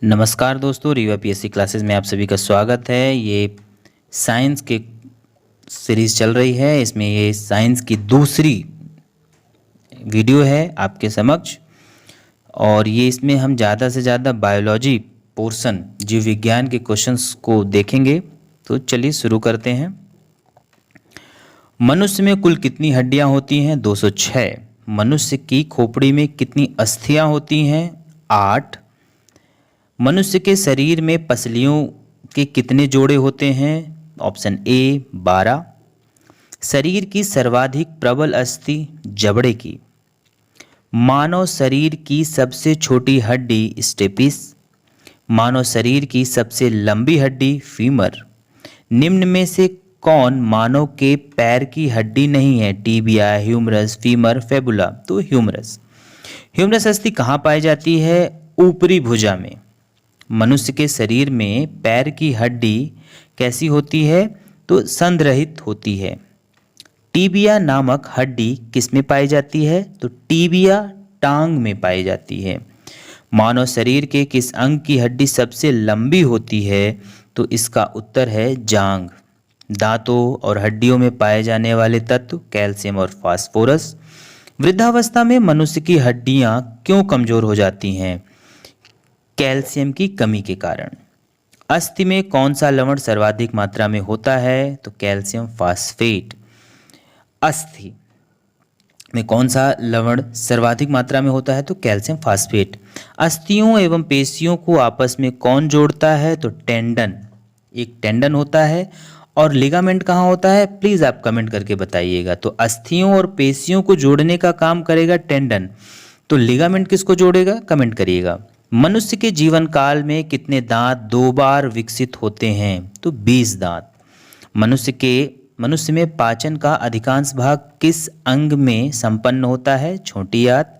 नमस्कार दोस्तों, Rewa PSC classes में आप सभी का स्वागत है। ये साइंस के सीरीज़ चल रही है। इसमें ये साइंस की दूसरी वीडियो है आपके समक्ष, और ये इसमें हम ज़्यादा से ज़्यादा बायोलॉजी पोर्शन, जीव विज्ञान के क्वेश्चंस को देखेंगे। तो चलिए शुरू करते हैं। मनुष्य में कुल कितनी हड्डियां होती हैं? 206। मनुष्य की खोपड़ी में कितनी अस्थियां होती हैं? 8। मनुष्य के शरीर में पसलियों के कितने जोड़े होते हैं? Option A 12। शरीर की सर्वाधिक प्रबल अस्थि जबड़े की। मानव शरीर की सबसे छोटी हड्डी स्टेपिस। मानव शरीर की सबसे लंबी हड्डी फीमर। निम्न में से कौन मानव के पैर की हड्डी नहीं है? Tibia, humerus, femur, fibula. तो ह्यूमरस। ह्यूमरस अस्थि कहाँ पाई जाती है? ऊपरी भुजा में। मनुष्य के शरीर में पैर की हड्डी कैसी होती है? तो संधिरहित होती है। टीबिया नामक हड्डी किस में पाई जाती है? तो टीबिया टांग में पाई जाती है। मानव शरीर के किस अंग की हड्डी सबसे लंबी होती है? तो इसका उत्तर है जांघ। दांतों और हड्डियों में पाए जाने वाले तत्व कैल्शियम और फास्फोरस। वृद्धावस्था में मनुष्य की हड्डियां क्यों कमजोर हो जाती हैं? कैल्शियम की कमी के कारण। अस्थि में कौन सा लवण सर्वाधिक मात्रा में होता है? तो कैल्शियम फास्फेट। अस्थि में कौन सा लवण सर्वाधिक मात्रा में होता है? तो कैल्शियम फास्फेट। अस्थियों एवं पेशियों को आपस में कौन जोड़ता है? तो टेंडन। एक टेंडन होता है। और लिगामेंट कहाँ होता है? प्लीज आप कमेंट करके बताइएगा। तो अस्थियों और पेशियों को जोड़ने का काम करेगा टेंडन। तो लिगामेंट किसको जोड़ेगा? कमेंट करिएगा। मनुष्य के जीवन काल में कितने दांत 2 बार विकसित होते हैं? तो 20 दांत। मनुष्य में पाचन का अधिकांश भाग किस अंग में संपन्न होता है? छोटी आंत।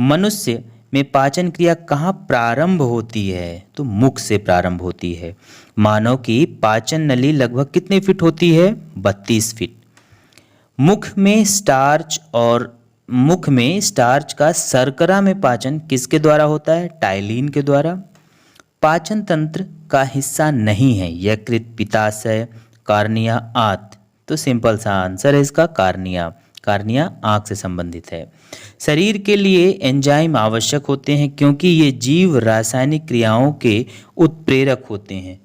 मनुष्य में पाचन क्रिया कहाँ प्रारंभ होती है? तो मुख से प्रारंभ होती है। मानव की पाचन नली लगभग कितने फीट होती है? 32 फीट। मुख में स्टार्च का शर्करा में पाचन किसके द्वारा होता है? टाइलिन के द्वारा। पाचन तंत्र का हिस्सा नहीं है यकृत, पित्ताशय, कार्निया, आंत। तो सिंपल सा आंसर है इसका कार्निया। कार्निया आंख से संबंधित है। शरीर के लिए एंजाइम आवश्यक होते हैं क्योंकि ये जीव रासायनिक क्रियाओं के उत्प्रेरक होते हैं।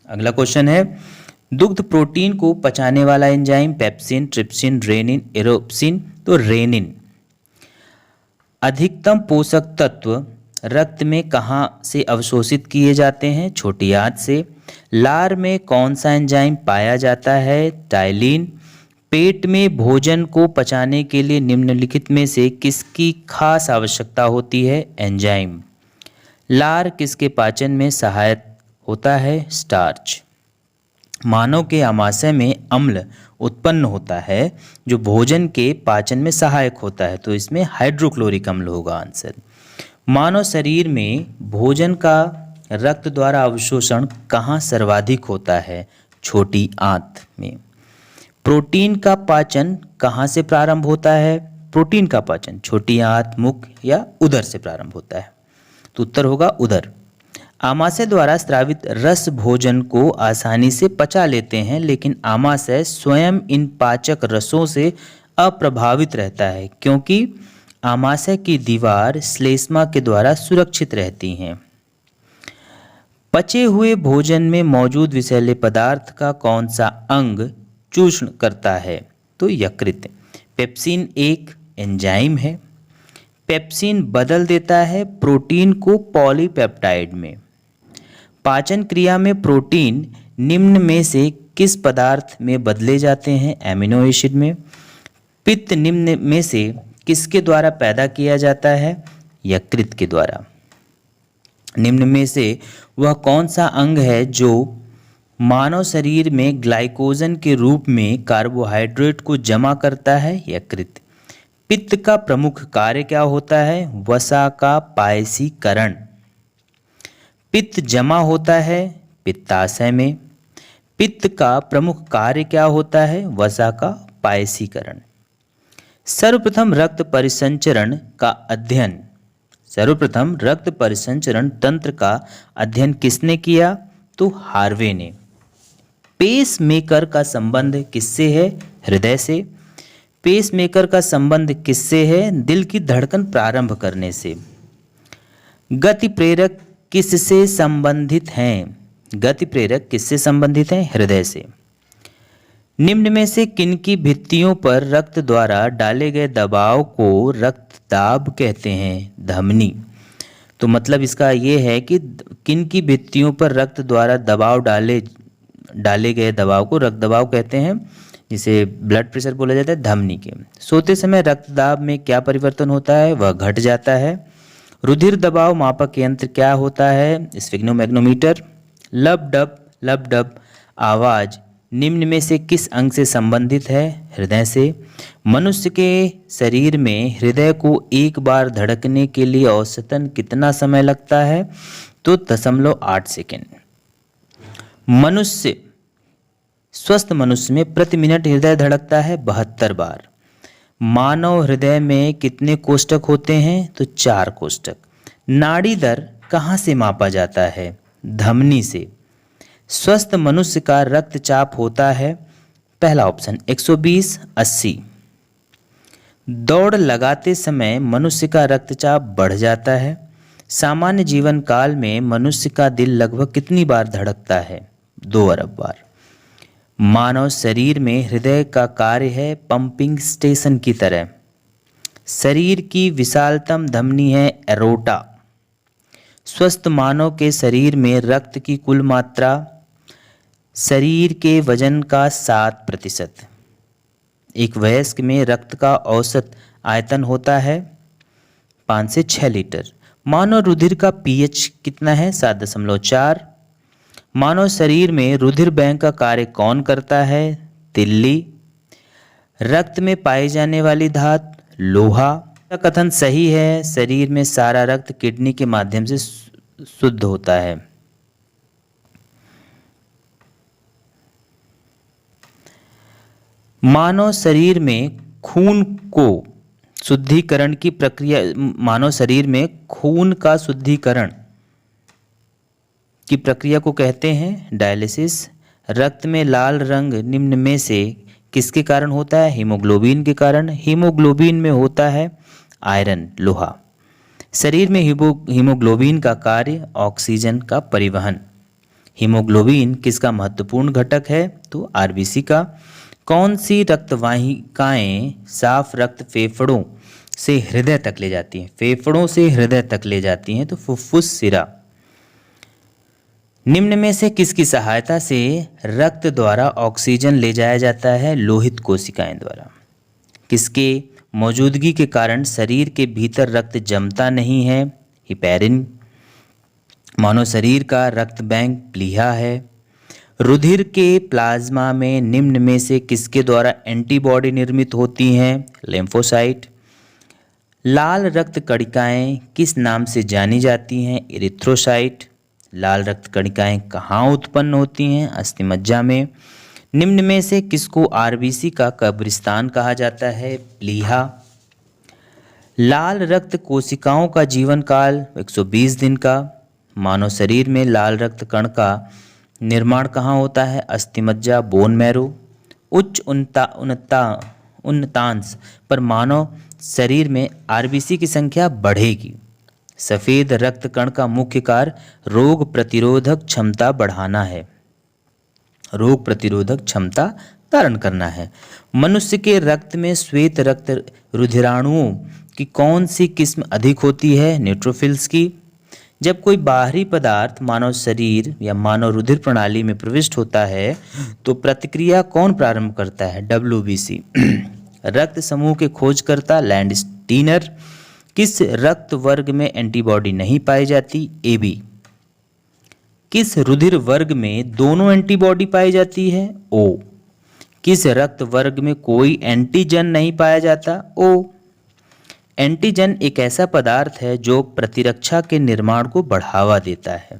अगला क्वेश्चन है, दुग्ध प्रोटीन को पचाने वाला एंजाइम पेप्सिन, ट्रिप्सिन, रेनिन, एरोप्सिन। तो रेनिन। अधिकतम पोषक तत्व रक्त में कहाँ से अवशोषित किए जाते हैं? छोटी आंत से। लार में कौन सा एंजाइम पाया जाता है? टाइलिन। पेट में भोजन को पचाने के लिए निम्नलिखित में से किसकी खास आवश्यकता होती है? एंजाइम। लार किसके पाचन में सहायक होता है? स्टार्च। मानव के आमाशय में अम्ल उत्पन्न होता है जो भोजन के पाचन में सहायक होता है। तो इसमें हाइड्रोक्लोरिक अम्ल होगा आंसर। मानव शरीर में भोजन का रक्त द्वारा अवशोषण कहाँ सर्वाधिक होता है? छोटी आंत में। प्रोटीन का पाचन कहाँ से प्रारंभ होता है? प्रोटीन का पाचन छोटी आंत, मुख या उदर से प्रारंभ होता है। तो उत्तर होगा उदर। आमाशय द्वारा स्रावित रस भोजन को आसानी से पचा लेते हैं, लेकिन आमाशय स्वयं इन पाचक रसों से अप्रभावित रहता है क्योंकि आमाशय की दीवार श्लेष्मा के द्वारा सुरक्षित रहती हैं। पचे हुए भोजन में मौजूद विषैले पदार्थ का कौन सा अंग चूर्ण करता है? तो यकृत। पेप्सिन एक एंजाइम है। पेप्सिन बदल देता है प्रोटीन को पॉलीपेप्टाइड में। पाचन क्रिया में प्रोटीन निम्न में से किस पदार्थ में बदले जाते हैं? एमिनो एसिड में। पित्त निम्न में से किसके द्वारा पैदा किया जाता है? यकृत के द्वारा। निम्न में से वह कौन सा अंग है जो मानव शरीर में ग्लाइकोजन के रूप में कार्बोहाइड्रेट को जमा करता है? यकृत। पित्त का प्रमुख कार्य क्या होता है? वसा का पायसीकरण। पित्त जमा होता है पित्ताशय में। पित्त का प्रमुख कार्य क्या होता है? वसा का पायसीकरण। सर्वप्रथम रक्त परिसंचरण का अध्ययन सर्वप्रथम रक्त परिसंचरण तंत्र का अध्ययन किसने किया? तो हार्वे ने। पेस मेकर का संबंध किससे है? हृदय से। पेस मेकर का संबंध किससे है? दिल की धड़कन प्रारंभ करने से। गति प्रेरक किससे संबंधित हैं? गति प्रेरक किससे संबंधित हैं? हृदय से। निम्न में से किनकी भित्तियों पर रक्त द्वारा डाले गए दबाव को रक्तदाब कहते हैं? धमनी। तो मतलब इसका ये है कि किनकी भित्तियों पर रक्त द्वारा डाले गए दबाव को रक्त दबाव कहते हैं, जिसे ब्लड प्रेशर बोला जाता है, धमनी के। सोते समय रक्तदाब में क्या परिवर्तन होता है? वह घट जाता है। रुधिर दबाव मापक यंत्र क्या होता है? स्फिग्नोमैग्नोमीटर। लब डब आवाज निम्न में से किस अंग से संबंधित है? हृदय से। मनुष्य के शरीर में हृदय को एक बार धड़कने के लिए औसतन कितना समय लगता है? तो 0.8 सेकेंड। स्वस्थ मनुष्य में प्रति मिनट हृदय धड़कता है 72 बार। मानव हृदय में कितने कोष्ठक होते हैं? तो 4 कोष्ठक। नाड़ी दर कहाँ से मापा जाता है? धमनी से। स्वस्थ मनुष्य का रक्तचाप होता है, पहला ऑप्शन 120/80। दौड़ लगाते समय मनुष्य का रक्तचाप बढ़ जाता है। सामान्य जीवन काल में मनुष्य का दिल लगभग कितनी बार धड़कता है? 2 अरब बार। मानव शरीर में हृदय का कार्य है पंपिंग स्टेशन की तरह। शरीर की विशालतम धमनी है एरोटा। स्वस्थ मानव के शरीर में रक्त की कुल मात्रा शरीर के वजन का 7%। एक वयस्क में रक्त का औसत आयतन होता है 5 से 6 लीटर। मानव रुधिर का पीएच कितना है? 7.4। मानव शरीर में रुधिर बैंक का कार्य कौन करता है? तिल्ली। रक्त में पाई जाने वाली धातु लोहा। का कथन सही है, शरीर में सारा रक्त किडनी के माध्यम से शुद्ध होता है। मानव शरीर में खून का शुद्धिकरण की प्रक्रिया को कहते हैं डायलिसिस। रक्त में लाल रंग निम्न में से किसके कारण होता है? हीमोग्लोबिन के कारण। हीमोग्लोबिन में होता है आयरन, लोहा। शरीर में हीमोग्लोबिन का कार्य ऑक्सीजन का परिवहन। हीमोग्लोबिन किसका महत्वपूर्ण घटक है? तो आरबीसी का। कौन सी रक्तवाहिकाएं साफ रक्त फेफड़ों से हृदय तक ले जाती हैं? फेफड़ों से हृदय तक ले जाती हैं तो फुफ्फुस सिरा। निम्न में से किसकी सहायता से रक्त द्वारा ऑक्सीजन ले जाया जाता है? लोहित कोशिकाएं द्वारा। किसके मौजूदगी के कारण शरीर के भीतर रक्त जमता नहीं है? हिपैरिन। मानव शरीर का रक्त बैंक प्लीहा है। रुधिर के प्लाज्मा में निम्न में से किसके द्वारा एंटीबॉडी निर्मित होती हैं? लिम्फोसाइट। लाल रक्त कणिकाएं किस नाम से जानी जाती हैं? इरिथ्रोसाइट। लाल रक्त कणिकाएं कहाँ उत्पन्न होती हैं? अस्थिमज्जा में। निम्न में से किसको आरबीसी का कब्रिस्तान कहा जाता है? प्लीहा। लाल रक्त कोशिकाओं का जीवन काल 120 दिन का। मानव शरीर में लाल रक्त कण का निर्माण कहाँ होता है? अस्थिमज्जा, बोन मैरो। उच्च उन्नतांश पर मानव शरीर में आरबीसी की संख्या बढ़ेगी। सफ़ेद रक्त कण का मुख्य कार्य रोग प्रतिरोधक क्षमता बढ़ाना है, रोग प्रतिरोधक क्षमता धारण करना है। मनुष्य के रक्त में श्वेत रक्त रुधिराणुओं की कौन सी किस्म अधिक होती है? न्यूट्रोफिल्स की। जब कोई बाहरी पदार्थ मानव शरीर या मानव रुधिर प्रणाली में प्रविष्ट होता है तो प्रतिक्रिया कौन प्रारंभ करता है? डब्ल्यूबीसी। रक्त समूह के खोजकर्ता लैंडस्टीनर। किस रक्त वर्ग में एंटीबॉडी नहीं पाई जाती? एबी। किस रुधिर वर्ग में दोनों एंटीबॉडी पाई जाती है? ओ। किस रक्त वर्ग में कोई एंटीजन नहीं पाया जाता? ओ। एंटीजन एक ऐसा पदार्थ है जो प्रतिरक्षा के निर्माण को बढ़ावा देता है।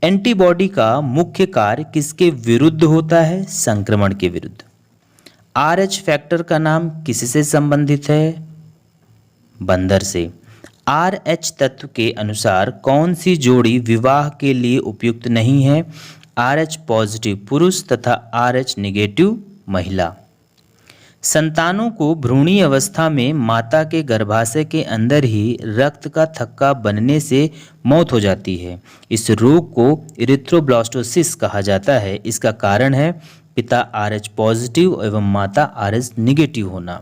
एंटीबॉडी का मुख्य कार्य किसके विरुद्ध होता है? संक्रमण के विरुद्ध। आरएच फैक्टर का नाम किससे संबंधित है? बंदर से। RH तत्व के अनुसार कौन सी जोड़ी विवाह के लिए उपयुक्त नहीं है? RH पॉजिटिव पुरुष तथा RH नेगेटिव महिला। संतानों को भ्रूणीय अवस्था में माता के गर्भाशय के अंदर ही रक्त का थक्का बनने से मौत हो जाती है। इस रोग को इरिथ्रोब्लास्टोसिस कहा जाता है। इसका कारण है पिता RH पॉजिटिव एवं माता RH निगेटिव होना।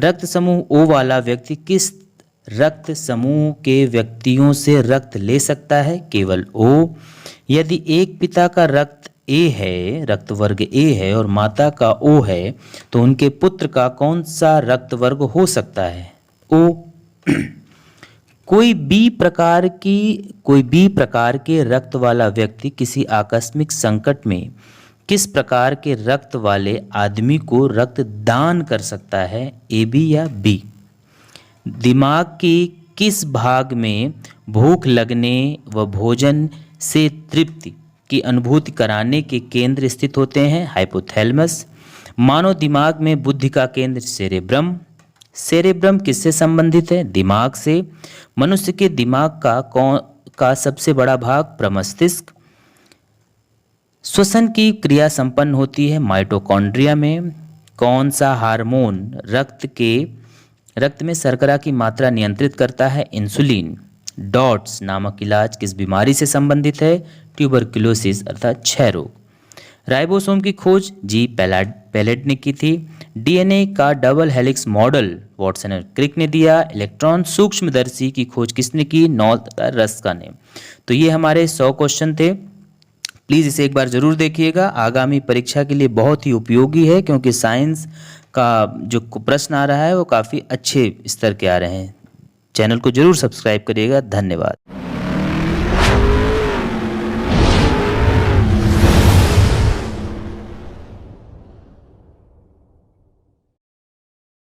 रक्त समूह O वाला व्यक्ति किस रक्त समूह के व्यक्तियों से रक्त ले सकता है? केवल O। यदि एक पिता का रक्त ए है, रक्त वर्ग ए है और माता का O है, तो उनके पुत्र का कौन सा रक्त वर्ग हो सकता है? O। कोई बी प्रकार के रक्त वाला व्यक्ति किसी आकस्मिक संकट में किस प्रकार के रक्त वाले आदमी को रक्त दान कर सकता है? AB या B। दिमाग के किस भाग में भूख लगने व भोजन से तृप्ति की अनुभूति कराने के केंद्र स्थित होते हैं? हाइपोथैलेमस। मानव दिमाग में बुद्धि का केंद्र सेरेब्रम। सेरेब्रम किससे संबंधित है? दिमाग से। मनुष्य के दिमाग का सबसे बड़ा भाग प्रमस्तिष्क। श्वसन की क्रिया संपन्न होती है माइटोकॉन्ड्रिया में। कौन सा हार्मोन रक्त में शर्करा की मात्रा नियंत्रित करता है? इंसुलिन। डॉट्स नामक इलाज किस बीमारी से संबंधित है? ट्यूबरकुलोसिस अर्थात क्षय रोग। राइबोसोम की खोज जी पैलेट ने की थी। डीएनए का डबल हेलिक्स मॉडल वाटसन और क्रिक ने दिया। इलेक्ट्रॉन सूक्ष्मदर्शी की खोज किसने की? नॉल्ट तथा रस्का ने। तो ये हमारे 100 क्वेश्चन थे। प्लीज़ इसे एक बार ज़रूर देखिएगा। आगामी परीक्षा के लिए बहुत ही उपयोगी है, क्योंकि साइंस का जो प्रश्न आ रहा है वो काफ़ी अच्छे स्तर के आ रहे हैं। चैनल को जरूर सब्सक्राइब करिएगा। धन्यवाद।